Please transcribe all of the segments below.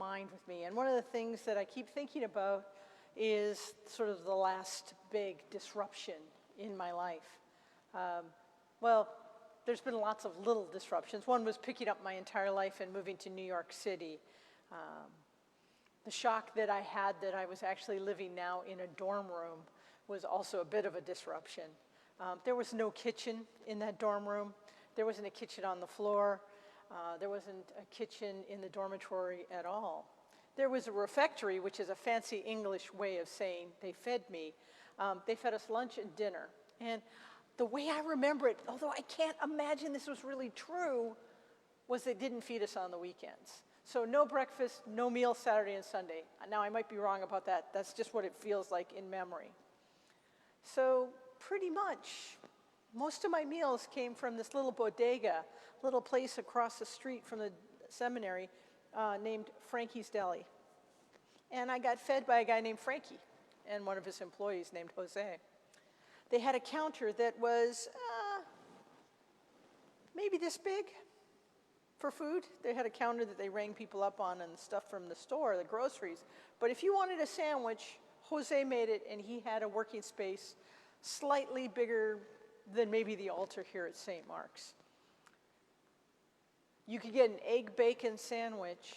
mind with me. And one of the things that I keep thinking about is sort of the last big disruption in my life. Well, there's been lots of little disruptions. One was picking up my entire life and moving to New York City. The shock that I had that I was actually living now in a dorm room was also a bit of a disruption. There was no kitchen in that dorm room. There wasn't a kitchen on the floor. There wasn't a kitchen in the dormitory at all. There was a refectory, which is a fancy English way of saying they fed me. They fed us lunch and dinner. And the way I remember it, although I can't imagine this was really true, was they didn't feed us on the weekends. So no breakfast, no meal Saturday and Sunday. Now, I might be wrong about that. That's just what it feels like in memory. So pretty much, most of my meals came from this little bodega, little place across the street from the seminary named Frankie's Deli. And I got fed by a guy named Frankie and one of his employees named Jose. They had a counter that was maybe this big for food. They had a counter that they rang people up on and stuff from the store, the groceries. But if you wanted a sandwich, Jose made it, and he had a working space slightly bigger than maybe the altar here at St. Mark's. You could get an egg bacon sandwich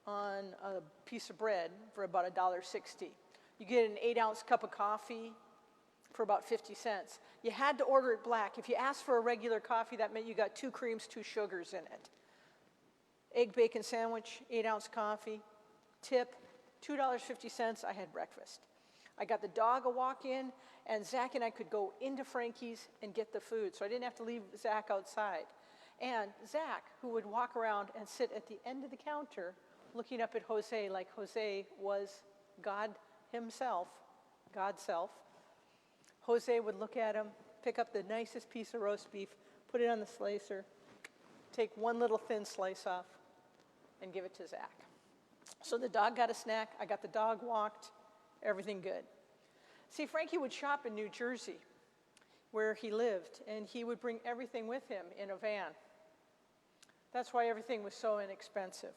on a piece of bread for about $1.60. You get an 8-ounce cup of coffee for about 50 cents. You had to order it black. If you asked for a regular coffee, that meant you got 2 creams, 2 sugars in it. Egg bacon sandwich, 8-ounce coffee, tip, $2.50, I had breakfast. I got the dog a walk in, and Zach and I could go into Frankie's and get the food, so I didn't have to leave Zach outside. And Zach, who would walk around and sit at the end of the counter looking up at Jose like Jose was God himself, God's self. Jose would look at him, pick up the nicest piece of roast beef, put it on the slicer, take one little thin slice off, and give it to Zach. So the dog got a snack, I got the dog walked, everything good. See, Frankie would shop in New Jersey, where he lived, and he would bring everything with him in a van. That's why everything was so inexpensive.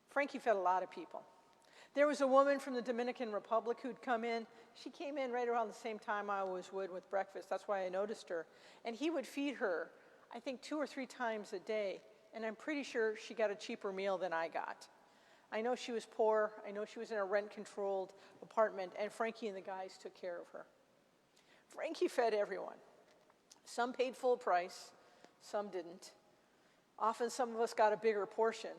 Frankie fed a lot of people. There was a woman from the Dominican Republic who'd come in. She came in right around the same time I always would with breakfast. That's why I noticed her. And he would feed her, I think, 2 or 3 times a day. And I'm pretty sure she got a cheaper meal than I got. I know she was poor. I know she was in a rent-controlled apartment. And Frankie and the guys took care of her. Frankie fed everyone. Some paid full price. Some didn't. Often some of us got a bigger portion.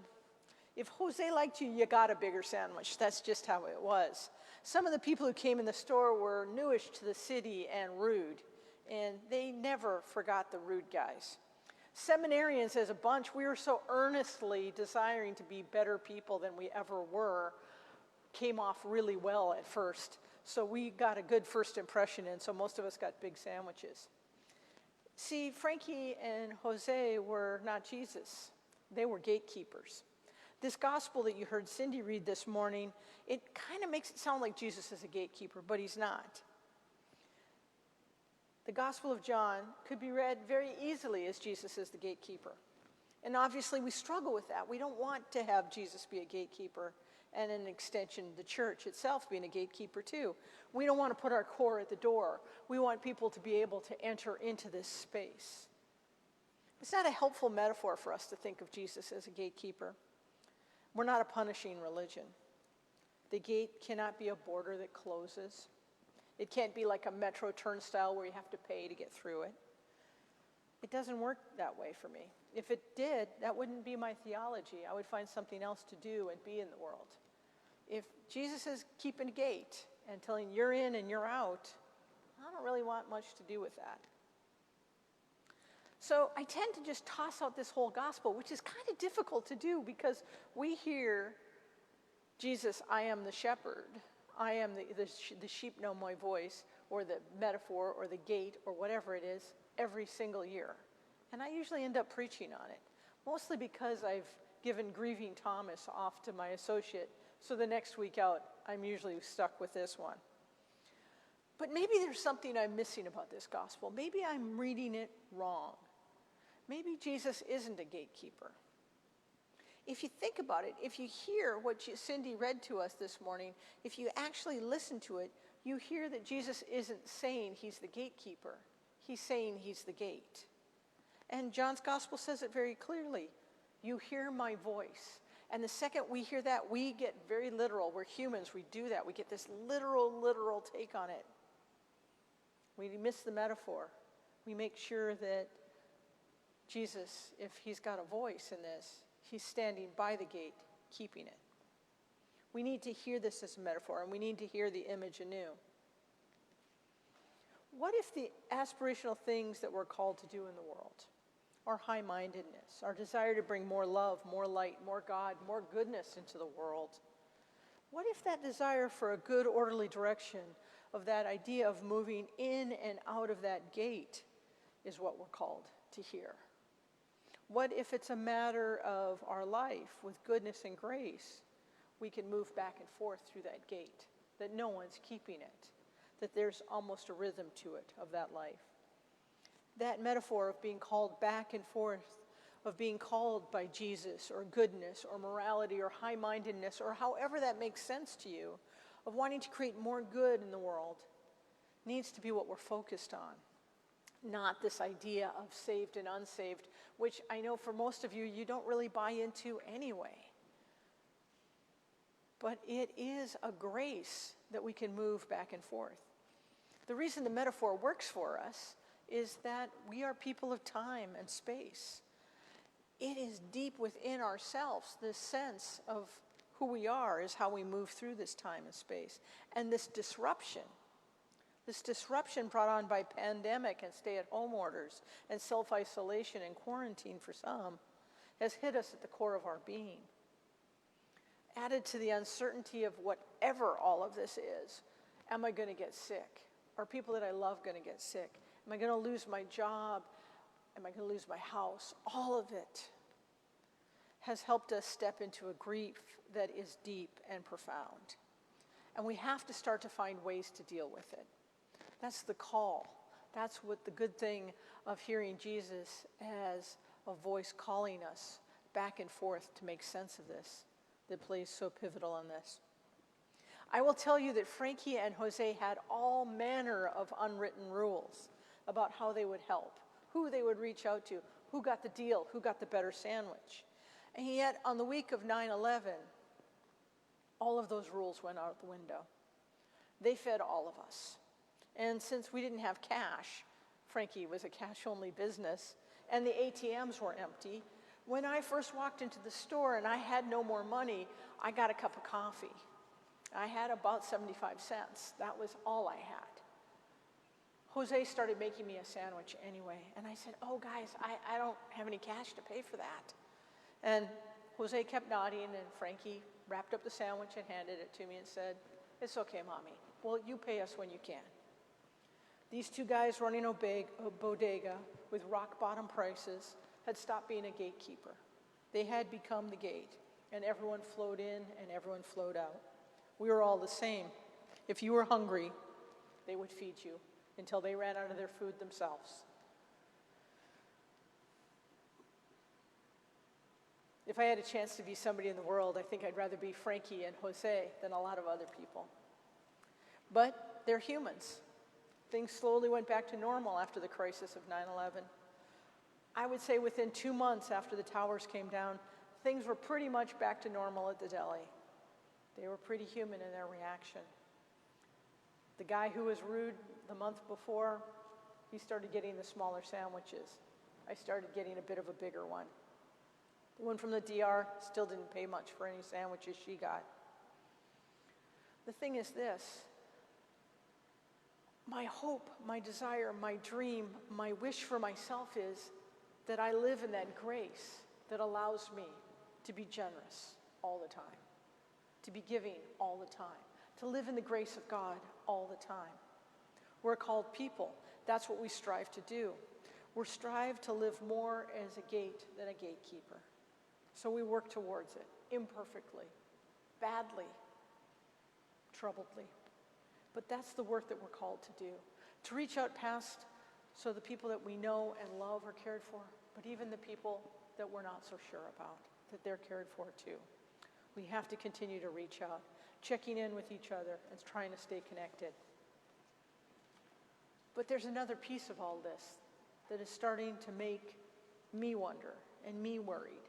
If Jose liked you, you got a bigger sandwich. That's just how it was. Some of the people who came in the store were newish to the city and rude, and they never forgot the rude guys. Seminarians as a bunch, we were so earnestly desiring to be better people than we ever were, came off really well at first. So we got a good first impression, and so most of us got big sandwiches. See, Frankie and Jose were not Jesus. They were gatekeepers. This gospel that you heard Cindy read this morning, it kind of makes it sound like Jesus is a gatekeeper, but he's not. The Gospel of John could be read very easily as Jesus is the gatekeeper. And obviously we struggle with that. We don't want to have Jesus be a gatekeeper and an extension, the church itself being a gatekeeper too. We don't want to put our core at the door. We want people to be able to enter into this space. It's not a helpful metaphor for us to think of Jesus as a gatekeeper. We're not a punishing religion. The gate cannot be a border that closes. It can't be like a metro turnstile where you have to pay to get through it. It doesn't work that way for me. If it did, that wouldn't be my theology. I would find something else to do and be in the world. If Jesus is keeping a gate and telling you're in and you're out, I don't really want much to do with that. So I tend to just toss out this whole gospel, which is kind of difficult to do because we hear Jesus, I am the shepherd. I am the sheep know my voice, or the metaphor, or the gate, or whatever it is, every single year. And I usually end up preaching on it, mostly because I've given Grieving Thomas off to my associate, so the next week out, I'm usually stuck with this one. But maybe there's something I'm missing about this gospel. Maybe I'm reading it wrong. Maybe Jesus isn't a gatekeeper. If you think about it, if you hear what Cindy read to us this morning, if you actually listen to it, you hear that Jesus isn't saying he's the gatekeeper. He's saying he's the gate. And John's gospel says it very clearly. You hear my voice. And the second we hear that, we get very literal. We're humans. We do that. We get this literal take on it. We miss the metaphor. We make sure that Jesus, if he's got a voice in this, he's standing by the gate, keeping it. We need to hear this as a metaphor, and we need to hear the image anew. What if the aspirational things that we're called to do in the world, our high-mindedness, our desire to bring more love, more light, more God, more goodness into the world, what if that desire for a good, orderly direction of that idea of moving in and out of that gate is what we're called to hear? What if it's a matter of our life with goodness and grace, we can move back and forth through that gate, that no one's keeping it, that there's almost a rhythm to it of that life? That metaphor of being called back and forth, of being called by Jesus or goodness or morality or high-mindedness or however that makes sense to you, of wanting to create more good in the world, needs to be what we're focused on. Not this idea of saved and unsaved, which I know for most of you, you don't really buy into anyway. But it is a grace that we can move back and forth. The reason the metaphor works for us is that we are people of time and space. It is deep within ourselves, this sense of who we are is how we move through this time and space. And this disruption brought on by pandemic and stay-at-home orders and self-isolation and quarantine for some, has hit us at the core of our being. Added to the uncertainty of whatever all of this is, am I going to get sick? Are people that I love going to get sick? Am I going to lose my job? Am I going to lose my house? All of it has helped us step into a grief that is deep and profound. And we have to start to find ways to deal with it. That's the call. That's what the good thing of hearing Jesus as a voice calling us back and forth to make sense of this that plays so pivotal on this. I will tell you that Frankie and Jose had all manner of unwritten rules about how they would help, who they would reach out to, who got the deal, who got the better sandwich. And yet, on the week of 9/11, all of those rules went out the window. They fed all of us. And since we didn't have cash, Frankie was a cash-only business, and the ATMs were empty, when I first walked into the store and I had no more money, I got a cup of coffee. I had about 75 cents. That was all I had. Jose started making me a sandwich anyway, and I said, oh guys, I don't have any cash to pay for that. And Jose kept nodding, and Frankie wrapped up the sandwich and handed it to me and said, it's okay, Mommy. Well, you pay us when you can. These two guys running a bodega with rock-bottom prices had stopped being a gatekeeper. They had become the gate, and everyone flowed in and everyone flowed out. We were all the same. If you were hungry, they would feed you until they ran out of their food themselves. If I had a chance to be somebody in the world, I think I'd rather be Frankie and Jose than a lot of other people. But they're humans. Things slowly went back to normal after the crisis of 9/11. I would say within 2 months after the towers came down, things were pretty much back to normal at the deli. They were pretty human in their reaction. The guy who was rude the month before, he started getting the smaller sandwiches. I started getting a bit of a bigger one. The one from the DR still didn't pay much for any sandwiches she got. The thing is this: my hope, my desire, my dream, my wish for myself is that I live in that grace that allows me to be generous all the time, to be giving all the time, to live in the grace of God all the time. We're called people. That's what we strive to do. We strive to live more as a gate than a gatekeeper. So we work towards it, imperfectly, badly, troubledly. But that's the work that we're called to do, to reach out past so the people that we know and love are cared for, but even the people that we're not so sure about, that they're cared for too. We have to continue to reach out, checking in with each other and trying to stay connected. But there's another piece of all this that is starting to make me wonder and me worried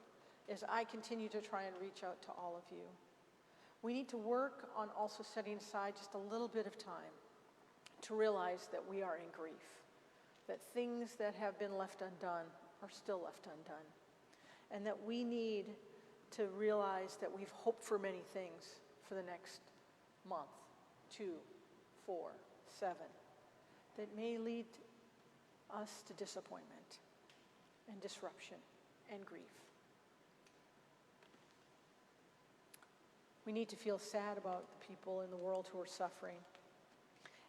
as I continue to try and reach out to all of you. We need to work on also setting aside just a little bit of time to realize that we are in grief, that things that have been left undone are still left undone, and that we need to realize that we've hoped for many things for the next month, 2, 4, 7, that may lead us to disappointment and disruption and grief. We need to feel sad about the people in the world who are suffering.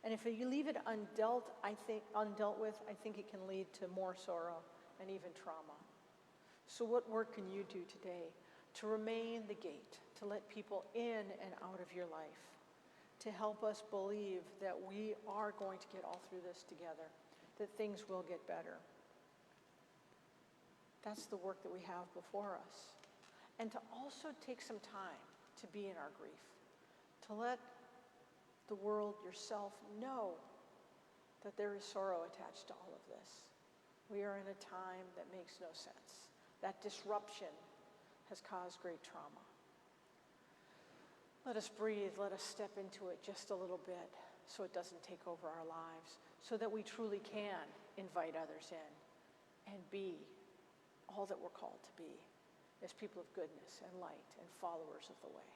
And if you leave it undealt with, I think it can lead to more sorrow and even trauma. So what work can you do today to remain the gate, to let people in and out of your life, to help us believe that we are going to get all through this together, that things will get better? That's the work that we have before us. And to also take some time to be in our grief, to let the world, yourself, know that there is sorrow attached to all of this. We are in a time that makes no sense. That disruption has caused great trauma. Let us breathe, let us step into it just a little bit so it doesn't take over our lives, so that we truly can invite others in and be all that we're called to be as people of goodness and light and followers of the way.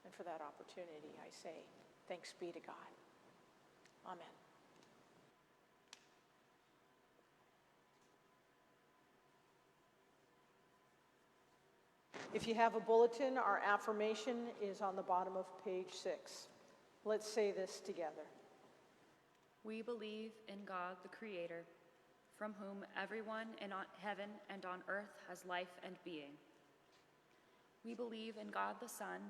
And for that opportunity, I say, thanks be to God. Amen. If you have a bulletin, our affirmation is on the bottom of page 6. Let's say this together. We believe in God, the Creator, from whom everyone in heaven and on earth has life and being. We believe in God the Son,